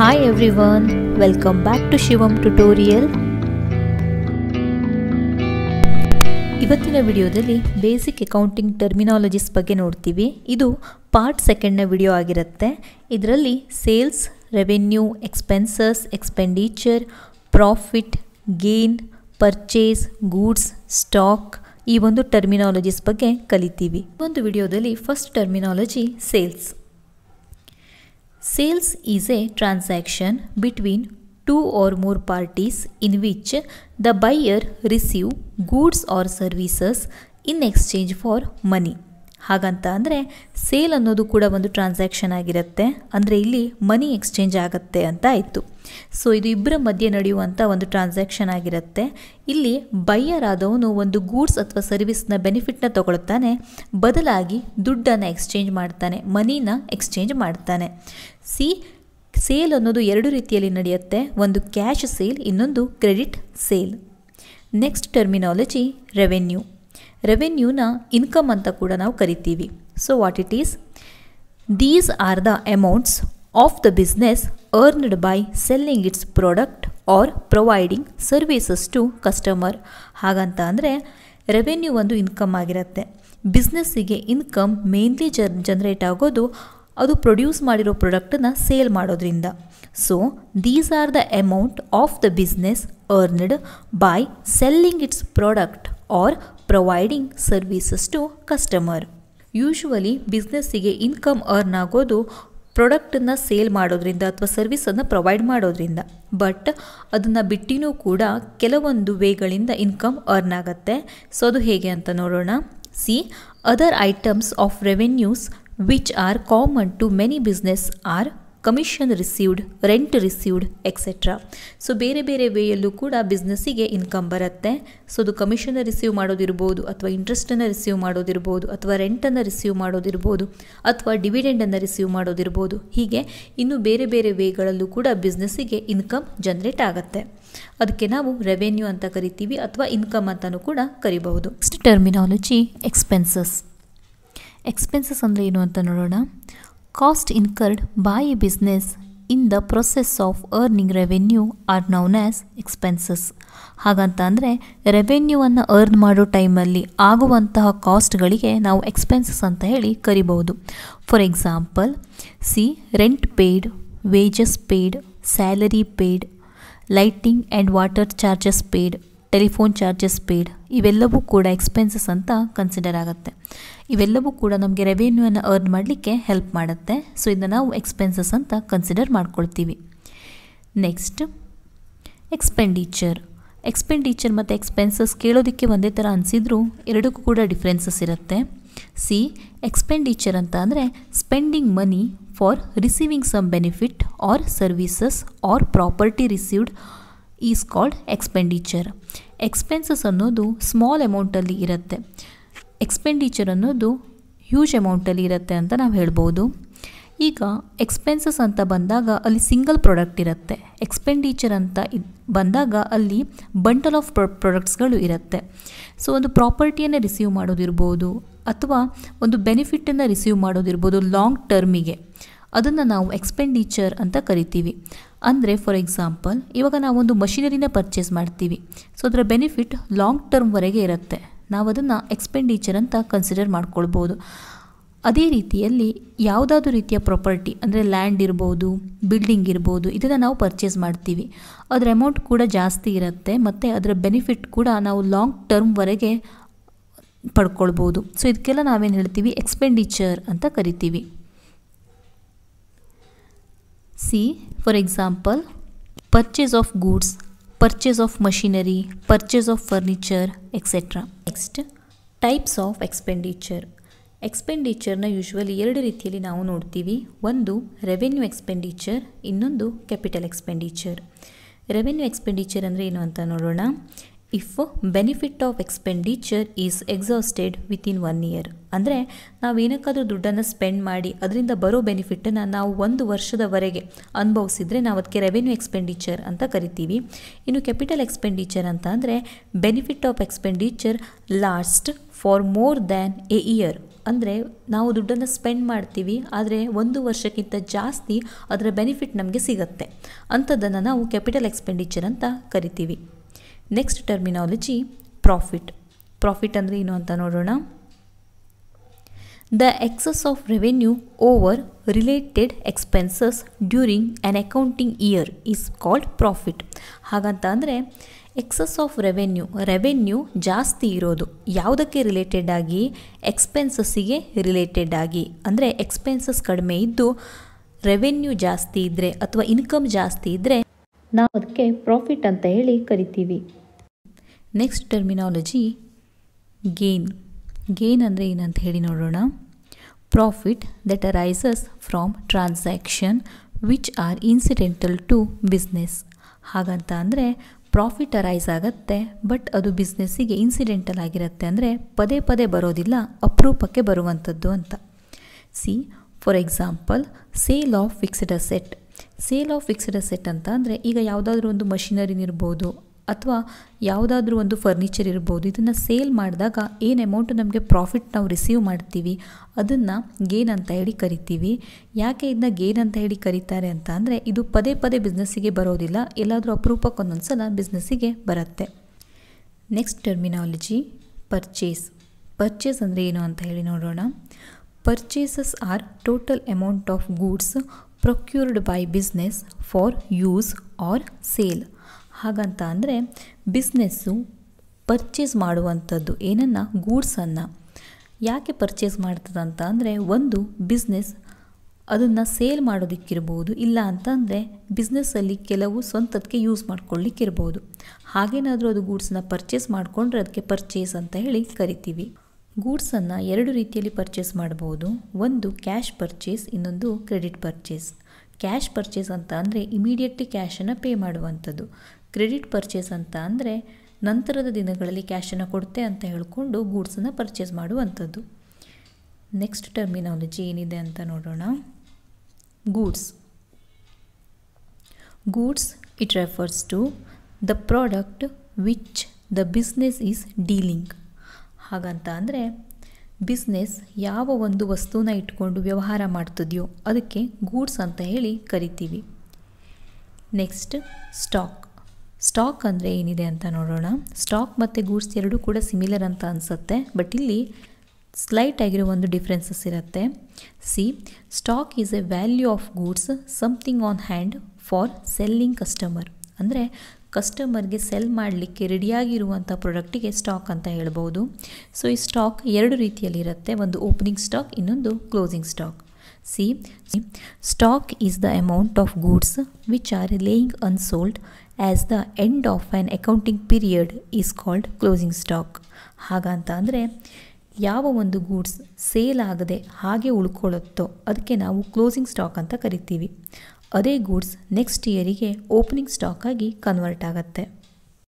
Hi everyone, welcome back to Shivam tutorial. ಇವತ್ತಿನ ವಿಡಿಯೋದಲ್ಲಿ basic accounting terminologies ಬಗ್ಗೆ ನೋಡ್ತೀವಿ. ಇದು ಪಾರ್ಟ್ ಸೆಕೆಂಡ್ನ ವಿಡಿಯೋ ಆಗಿರುತ್ತೆ. ಇದರಲ್ಲಿ sales, revenue, expenses, expenditure, profit, gain, purchase, goods, stock ಈ ಒಂದು ಟರ್ಮಿನಾಲಜೀಸ್ ಬಗ್ಗೆ ಕಲಿತೀವಿ. ಒಂದು ವಿಡಿಯೋದಲ್ಲಿ first terminology sales. Sales is a transaction between two or more parties in which the buyer receive goods or services in exchange for money. ಹಾಗಂತ ಅಂದರೆ sale ಅನ್ನೋದು ಕೂಡ ಒಂದು ಟ್ರಾನ್ಸಾಕ್ಷನ್ ಆಗಿರುತ್ತೆ, ಅಂದರೆ ಇಲ್ಲಿ ಮನಿ ಎಕ್ಸ್ಚೇಂಜ್ ಆಗುತ್ತೆ ಅಂತ ಆಯಿತು. ಸೊ ಇದು ಇಬ್ಬರ ಮಧ್ಯೆ ನಡೆಯುವಂಥ ಒಂದು ಟ್ರಾನ್ಸಾಕ್ಷನ್ ಆಗಿರುತ್ತೆ. ಇಲ್ಲಿ ಬೈಯರ್ ಆದವನು ಒಂದು ಗೂಡ್ಸ್ ಅಥವಾ ಸರ್ವಿಸ್ನ ಬೆನಿಫಿಟ್ನ ತಗೊಳ್ತಾನೆ, ಬದಲಾಗಿ ದುಡ್ಡನ್ನು ಎಕ್ಸ್ಚೇಂಜ್ ಮಾಡ್ತಾನೆ, ಮನಿನ ಎಕ್ಸ್ಚೇಂಜ್ ಮಾಡ್ತಾನೆ. ಸೇಲ್ ಅನ್ನೋದು ಎರಡು ರೀತಿಯಲ್ಲಿ ನಡೆಯುತ್ತೆ, ಒಂದು ಕ್ಯಾಶ್ ಸೇಲ್, ಇನ್ನೊಂದು credit sale. Next terminology revenue. ರೆವೆನ್ಯೂನ ಇನ್ಕಮ್ ಅಂತ ಕೂಡ ನಾವು ಕರಿತೀವಿ. So what it is? These are the amounts of the business earned by selling its product or providing services to customer. ಹಾಗಂತ ಅಂದರೆ ರೆವೆನ್ಯೂ ಒಂದು ಇನ್ಕಮ್ ಆಗಿರುತ್ತೆ. ಬಿಸ್ನೆಸ್ಸಿಗೆ ಇನ್ಕಮ್ ಮೇನ್ಲಿ ಜನರೇಟ್ ಆಗೋದು ಅದು ಪ್ರೊಡ್ಯೂಸ್ ಮಾಡಿರೋ ಪ್ರಾಡಕ್ಟನ್ನು ಸೇಲ್ ಮಾಡೋದ್ರಿಂದ. So these are the amount of the business earned by selling its product or providing services to customer. Usually ಬಿಸ್ನೆಸ್ಸಿಗೆ ಇನ್ಕಮ್ ಅರ್ನ್ ಆಗೋದು ಪ್ರಾಡಕ್ಟನ್ನು ಸೇಲ್ ಮಾಡೋದ್ರಿಂದ ಅಥವಾ ಸರ್ವಿಸನ್ನು ಪ್ರೊವೈಡ್ ಮಾಡೋದ್ರಿಂದ. ಬಟ್ ಅದನ್ನು ಬಿಟ್ಟಿನೂ ಕೂಡ ಕೆಲವೊಂದು ವೇಗಳಿಂದ ಇನ್ಕಮ್ ಅರ್ನ್ ಆಗುತ್ತೆ. ಸೊ ಅದು ಹೇಗೆ ಅಂತ ನೋಡೋಣ. Other items of revenues which are common to many business are commission received, rent received etcetera. So ಬೇರೆ ಬೇರೆ ವೇಯಲ್ಲೂ ಕೂಡ ಬಿಸ್ನೆಸ್ಸಿಗೆ ಇನ್ಕಮ್ ಬರುತ್ತೆ. ಸೊ ಅದು ಕಮಿಷನ್ನ ರಿಸೀವ್ ಮಾಡೋದಿರ್ಬೋದು, ಅಥವಾ ಇಂಟ್ರೆಸ್ಟನ್ನು ರಿಸೀವ್ ಮಾಡೋದಿರ್ಬೋದು, ಅಥವಾ ರೆಂಟನ್ನು ರಿಸೀವ್ ಮಾಡೋದಿರ್ಬೋದು, ಅಥವಾ ಡಿವಿಡೆಂಡನ್ನು ರಿಸೀವ್ ಮಾಡೋದಿರ್ಬೋದು. ಹೀಗೆ ಇನ್ನು ಬೇರೆ ಬೇರೆ ವೇಗಳಲ್ಲೂ ಕೂಡ ಬಿಸ್ನೆಸ್ಸಿಗೆ ಇನ್ಕಮ್ ಜನರೇಟ್ ಆಗುತ್ತೆ. ಅದಕ್ಕೆ ನಾವು ರೆವೆನ್ಯೂ ಅಂತ ಕರಿತೀವಿ, ಅಥವಾ ಇನ್ಕಮ್ ಅಂತಲೂ ಕೂಡ ಕರಿಬಹುದು. Next terminology expenses. ಎಕ್ಸ್ಪೆನ್ಸಸ್ ಅಂದರೆ ಏನು ಅಂತ ನೋಡೋಣ. Cost incurred by a business in the process of earning revenue are known as expenses. ಹಾಗಂತ ಅಂದರೆ ರೆವೆನ್ಯೂವನ್ನು ಅರ್ನ್ ಮಾಡೋ ಟೈಮಲ್ಲಿ ಆಗುವಂತಹ ಕಾಸ್ಟ್ಗಳಿಗೆ ನಾವು ಎಕ್ಸ್ಪೆನ್ಸಸ್ ಅಂತ ಹೇಳಿ ಕರಿಬಹುದು. For example, rent paid, wages paid, salary paid, lighting and water charges paid, telephone charges paid, ಇವೆಲ್ಲವೂ ಕೂಡ ಎಕ್ಸ್ಪೆನ್ಸಸ್ ಅಂತ ಕನ್ಸಿಡರ್ ಆಗುತ್ತೆ. ಇವೆಲ್ಲವೂ ಕೂಡ ನಮಗೆ ರೆವೆನ್ಯೂವನ್ನು ಅರ್ನ್ ಮಾಡಲಿಕ್ಕೆ ಹೆಲ್ಪ್ ಮಾಡುತ್ತೆ. ಸೊ ಇದನ್ನು ನಾವು ಎಕ್ಸ್ಪೆನ್ಸಸ್ ಅಂತ ಕನ್ಸಿಡರ್ ಮಾಡ್ಕೊಳ್ತೀವಿ. Next expenditure. ಎಕ್ಸ್ಪೆಂಡಿಚರ್ ಮತ್ತು ಎಕ್ಸ್ಪೆನ್ಸಸ್ ಕೇಳೋದಕ್ಕೆ ಒಂದೇ ಥರ ಅನಿಸಿದ್ರು ಎರಡಕ್ಕೂ ಕೂಡ ಡಿಫ್ರೆನ್ಸಸ್ ಇರುತ್ತೆ. ಎಕ್ಸ್ಪೆಂಡಿಚರ್ ಅಂತ ಅಂದರೆ spending money for receiving some benefit or services or property received is called expenditure. Expenses ಅನ್ನೋದು ಸ್ಮಾಲ್ ಅಮೌಂಟಲ್ಲಿ ಇರುತ್ತೆ, ಎಕ್ಸ್ಪೆಂಡಿಚರ್ ಅನ್ನೋದು ಹ್ಯೂಜ್ ಅಮೌಂಟಲ್ಲಿ ಇರುತ್ತೆ ಅಂತ ನಾವು ಹೇಳ್ಬೋದು. ಈಗ ಎಕ್ಸ್ಪೆನ್ಸಸ್ ಅಂತ ಬಂದಾಗ ಅಲ್ಲಿ ಸಿಂಗಲ್ ಪ್ರಾಡಕ್ಟ್ ಇರುತ್ತೆ, ಎಕ್ಸ್ಪೆಂಡಿಚರ್ ಅಂತ ಬಂದಾಗ ಅಲ್ಲಿ ಬಂಡಲ್ ಆಫ್ ಪ್ರಾಡಕ್ಟ್ಸ್ಗಳು ಇರುತ್ತೆ. ಸೊ ಒಂದು ಪ್ರಾಪರ್ಟಿಯನ್ನು ರಿಸೀವ್ ಮಾಡೋದಿರ್ಬೋದು, ಅಥವಾ ಒಂದು ಬೆನಿಫಿಟನ್ನು ರಿಸೀವ್ ಮಾಡೋದಿರ್ಬೋದು ಲಾಂಗ್ ಟರ್ಮಿಗೆ, ಅದನ್ನು ನಾವು ಎಕ್ಸ್ಪೆಂಡಿಚರ್ ಅಂತ ಕರಿತೀವಿ. ಅಂದರೆ ಫಾರ್ ಎಕ್ಸಾಂಪಲ್, ಇವಾಗ ನಾವೊಂದು ಮಷಿನರಿನ ಪರ್ಚೇಸ್ ಮಾಡ್ತೀವಿ. ಸೊ ಅದರ ಬೆನಿಫಿಟ್ ಲಾಂಗ್ ಟರ್ಮ್ವರೆಗೆ ಇರುತ್ತೆ, ನಾವು ಅದನ್ನು ಎಕ್ಸ್ಪೆಂಡಿಚರ್ ಅಂತ ಕನ್ಸಿಡರ್ ಮಾಡ್ಕೊಳ್ಬೋದು. ಅದೇ ರೀತಿಯಲ್ಲಿ ಯಾವುದಾದ್ರೂ ರೀತಿಯ ಪ್ರಾಪರ್ಟಿ ಅಂದರೆ ಲ್ಯಾಂಡ್ ಇರ್ಬೋದು, ಬಿಲ್ಡಿಂಗ್ ಇರ್ಬೋದು, ಇದನ್ನು ನಾವು ಪರ್ಚೇಸ್ ಮಾಡ್ತೀವಿ. ಅದರ ಅಮೌಂಟ್ ಕೂಡ ಜಾಸ್ತಿ ಇರುತ್ತೆ, ಮತ್ತು ಅದರ ಬೆನಿಫಿಟ್ ಕೂಡ ನಾವು ಲಾಂಗ್ ಟರ್ಮ್ವರೆಗೆ ಪಡ್ಕೊಳ್ಬೋದು. ಸೊ ಇದಕ್ಕೆಲ್ಲ ನಾವೇನು ಹೇಳ್ತೀವಿ? ಎಕ್ಸ್ಪೆಂಡಿಚರ್ ಅಂತ ಕರಿತೀವಿ. For example, purchase of goods, purchase of machinery, purchase of furniture etcetera. Next types of expenditure. ಎಕ್ಸ್ಪೆಂಡಿಚರ್ನ ಯೂಶ್ವಲಿ ಎರಡು ರೀತಿಯಲ್ಲಿ ನಾವು ನೋಡ್ತೀವಿ. ಒಂದು ರೆವೆನ್ಯೂ ಎಕ್ಸ್ಪೆಂಡಿಚರ್, ಇನ್ನೊಂದು ಕ್ಯಾಪಿಟಲ್ ಎಕ್ಸ್ಪೆಂಡಿಚರ್. ರೆವೆನ್ಯೂ ಎಕ್ಸ್ಪೆಂಡಿಚರ್ ಅಂದರೆ ಏನು ಅಂತ ನೋಡೋಣ. If benefit of expenditure is exhausted within 1 year. ಅಂದರೆ ನಾವೇನಕ್ಕಾದರೂ ದುಡ್ಡನ್ನು ಸ್ಪೆಂಡ್ ಮಾಡಿ ಅದರಿಂದ ಬರೋ ಬೆನಿಫಿಟನ್ನು ನಾವು 1 ವರ್ಷದವರೆಗೆ ಅನುಭವಿಸಿದರೆ ನಾವು ಅದಕ್ಕೆ ರೆವೆನ್ಯೂ ಎಕ್ಸ್ಪೆಂಡಿಚರ್ ಅಂತ ಕರಿತೀವಿ. ಇನ್ನು ಕ್ಯಾಪಿಟಲ್ ಎಕ್ಸ್ಪೆಂಡಿಚರ್ ಅಂತ ಅಂದರೆ benefit of expenditure last for more than A year. ಅಂದರೆ ನಾವು ದುಡ್ಡನ್ನು ಸ್ಪೆಂಡ್ ಮಾಡ್ತೀವಿ, ಆದರೆ 1 ವರ್ಷಕ್ಕಿಂತ ಜಾಸ್ತಿ ಅದರ ಬೆನಿಫಿಟ್ ನಮಗೆ ಸಿಗುತ್ತೆ. ಅಂಥದ್ದನ್ನು ನಾವು ಕ್ಯಾಪಿಟಲ್ ಎಕ್ಸ್ಪೆಂಡಿಚರ್ ಅಂತ ಕರಿತೀವಿ. Next terminology profit. ಪ್ರಾಫಿಟ್ ಅಂದರೆ ಏನು ಅಂತ ನೋಡೋಣ. The excess of revenue over related expenses during an accounting year is called profit. ಹಾಗಂತ ಅಂದರೆ ಎಕ್ಸಸ್ ಆಫ್ ರೆವೆನ್ಯೂ ಜಾಸ್ತಿ ಇರೋದು ಯಾವುದಕ್ಕೆ ರಿಲೇಟೆಡ್ ಆಗಿ, ಎಕ್ಸ್ಪೆನ್ಸಸ್ಸಿಗೆ ರಿಲೇಟೆಡ್ ಆಗಿ. ಅಂದರೆ ಎಕ್ಸ್ಪೆನ್ಸಸ್ ಕಡಿಮೆ ಇದ್ದು ರೆವೆನ್ಯೂ ಜಾಸ್ತಿ ಇದ್ದರೆ ಅಥವಾ ಇನ್ಕಮ್ ಜಾಸ್ತಿ ಇದ್ದರೆ ನಾವು ಅದಕ್ಕೆ ಪ್ರಾಫಿಟ್ ಅಂತ ಹೇಳಿ ಕರಿತೀವಿ. ನೆಕ್ಸ್ಟ್ ಟರ್ಮಿನಾಲಜಿ ಗೇನ್ ಅಂದರೆ ಏನಂತ ಹೇಳಿ ನೋಡೋಣ. Profit that arises from transaction which are incidental to business. ಹಾಗಂತ ಅಂದರೆ ಪ್ರಾಫಿಟ್ ಅರೈಸ್ ಆಗುತ್ತೆ, ಬಟ್ ಅದು ಬಿಸ್ನೆಸ್ಸಿಗೆ ಇನ್ಸಿಡೆಂಟಲ್ ಆಗಿರುತ್ತೆ, ಅಂದರೆ ಪದೇ ಪದೇ ಬರೋದಿಲ್ಲ, ಅಪರೂಪಕ್ಕೆ ಬರುವಂಥದ್ದು ಅಂತ. For example sale of fixed asset. Sale of fixed asset ಅಂತ ಅಂದರೆ ಈಗ ಯಾವುದಾದ್ರೂ ಒಂದು ಮಷಿನರಿನಿರ್ಬೋದು ಅಥವಾ ಯಾವುದಾದ್ರೂ ಒಂದು ಫರ್ನಿಚರ್ ಇರ್ಬೋದು, ಇದನ್ನು ಸೇಲ್ ಮಾಡಿದಾಗ ಏನು ಅಮೌಂಟು ನಮಗೆ ಪ್ರಾಫಿಟ್ ನಾವು ರಿಸೀವ್ ಮಾಡ್ತೀವಿ ಅದನ್ನು ಗೇನ್ ಅಂತ ಹೇಳಿ ಕರಿತೀವಿ. ಯಾಕೆ ಇದನ್ನ ಗೇನ್ ಅಂತ ಹೇಳಿ ಕರೀತಾರೆ ಅಂತ ಅಂದರೆ ಇದು ಪದೇ ಪದೇ ಬಿಸ್ನೆಸ್ಸಿಗೆ ಬರೋದಿಲ್ಲ, ಎಲ್ಲಾದರೂ ಅಪರೂಪಕ್ಕೊಂದೊಂದು ಸಲ ಬಿಸ್ನೆಸ್ಸಿಗೆ ಬರುತ್ತೆ. ನೆಕ್ಸ್ಟ್ ಟರ್ಮಿನಾಲಜಿ ಪರ್ಚೇಸ್ ಅಂದರೆ ಏನು ಅಂತ ಹೇಳಿ ನೋಡೋಣ. Purchases are total amount of goods procured by business for use or sale. ಹಾಗಂತ ಅಂದರೆ ಬಿಸ್ನೆಸ್ಸು ಪರ್ಚೇಸ್ ಮಾಡುವಂಥದ್ದು ಏನನ್ನು, ಗೂಡ್ಸನ್ನು. ಯಾಕೆ ಪರ್ಚೇಸ್ ಮಾಡ್ತದಂತ ಅಂದರೆ ಒಂದು ಬಿಸ್ನೆಸ್ ಅದನ್ನು ಸೇಲ್ ಮಾಡೋದಕ್ಕಿರ್ಬೋದು, ಇಲ್ಲ ಅಂತಂದರೆ ಬಿಸ್ನೆಸ್ಸಲ್ಲಿ ಕೆಲವು ಸ್ವಂತಕ್ಕೆ ಯೂಸ್ ಮಾಡ್ಕೊಳ್ಳಿಕ್ಕಿರ್ಬೋದು. ಹಾಗೇನಾದರೂ ಅದು ಗೂಡ್ಸನ್ನ ಪರ್ಚೇಸ್ ಮಾಡಿಕೊಂಡ್ರೆ ಅದಕ್ಕೆ ಪರ್ಚೇಸ್ ಅಂತ ಹೇಳಿ ಕರಿತೀವಿ. ಗೂಡ್ಸನ್ನು 2 ರೀತಿಯಲ್ಲಿ ಪರ್ಚೇಸ್ ಮಾಡ್ಬೋದು. ಒಂದು ಕ್ಯಾಶ್ ಪರ್ಚೇಸ್, ಇನ್ನೊಂದು ಕ್ರೆಡಿಟ್ ಪರ್ಚೇಸ್. ಕ್ಯಾಶ್ ಪರ್ಚೇಸ್ ಅಂತ ಅಂದರೆ ಇಮಿಡಿಯೇಟ್ಲಿ ಕ್ಯಾಶನ್ನು ಪೇ ಮಾಡುವಂಥದ್ದು. ಕ್ರೆಡಿಟ್ ಪರ್ಚೇಸ್ ಅಂತ ಅಂದರೆ ನಂತರದ ದಿನಗಳಲ್ಲಿ ಕ್ಯಾಶನ್ನು ಕೊಡುತ್ತೆ ಅಂತ ಹೇಳಿಕೊಂಡು ಗೂಡ್ಸನ್ನು ಪರ್ಚೇಸ್ ಮಾಡುವಂಥದ್ದು. ನೆಕ್ಸ್ಟ್ ಟರ್ಮಿನಾಲಜಿ ಏನಿದೆ ಅಂತ ನೋಡೋಣ. Goods it refers to the product which the business is dealing. ಹಾಗಂತ ಅಂದರೆ ಬಿಸ್ನೆಸ್ ಯಾವ ಒಂದು ವಸ್ತುನ ಇಟ್ಕೊಂಡು ವ್ಯವಹಾರ ಮಾಡ್ತಿದೆಯೋ ಅದಕ್ಕೆ ಗೂಡ್ಸ್ ಅಂತ ಹೇಳಿ ಕರಿತೀವಿ. ನೆಕ್ಸ್ಟ್ ಸ್ಟಾಕ್ ಅಂದರೆ ಏನಿದೆ ಅಂತ ನೋಡೋಣ. ಸ್ಟಾಕ್ ಮತ್ತು ಗೂಡ್ಸ್ ಎರಡೂ ಕೂಡ ಸಿಮಿಲರ್ ಅಂತ ಅನಿಸುತ್ತೆ, ಬಟ್ ಇಲ್ಲಿ ಸ್ಲೈಟ್ ಆಗಿರೋ ಒಂದು ಡಿಫ್ರೆನ್ಸಸ್ ಇರುತ್ತೆ. Stock is A value of goods something on hand for selling customer. ಅಂದರೆ ಕಸ್ಟಮರ್ಗೆ ಸೆಲ್ ಮಾಡಲಿಕ್ಕೆ ರೆಡಿಯಾಗಿರುವಂಥ ಪ್ರಾಡಕ್ಟಿಗೆ ಸ್ಟಾಕ್ ಅಂತ ಹೇಳ್ಬೋದು. ಸೊ ಈ ಸ್ಟಾಕ್ 2 ರೀತಿಯಲ್ಲಿರುತ್ತೆ, ಒಂದು ಓಪನಿಂಗ್ ಸ್ಟಾಕ್, ಇನ್ನೊಂದು closing stock. Stock is the amount of goods which are laying unsold as the end of an accounting period is called closing stock. ಹಾಗಂತ ಅಂದರೆ ಯಾವ ಒಂದು ಗೂಡ್ಸ್ ಸೇಲ್ ಆಗದೆ ಹಾಗೆ ಉಳ್ಕೊಳ್ಳುತ್ತೋ ಅದಕ್ಕೆ ನಾವು ಕ್ಲೋಸಿಂಗ್ ಸ್ಟಾಕ್ ಅಂತ ಕರಿತೀವಿ. ಅದೇ ಗೂಡ್ಸ್ ನೆಕ್ಸ್ಟ್ ಇಯರಿಗೆ ಓಪನಿಂಗ್ ಸ್ಟಾಕ್ ಆಗಿ ಕನ್ವರ್ಟ್ ಆಗುತ್ತೆ.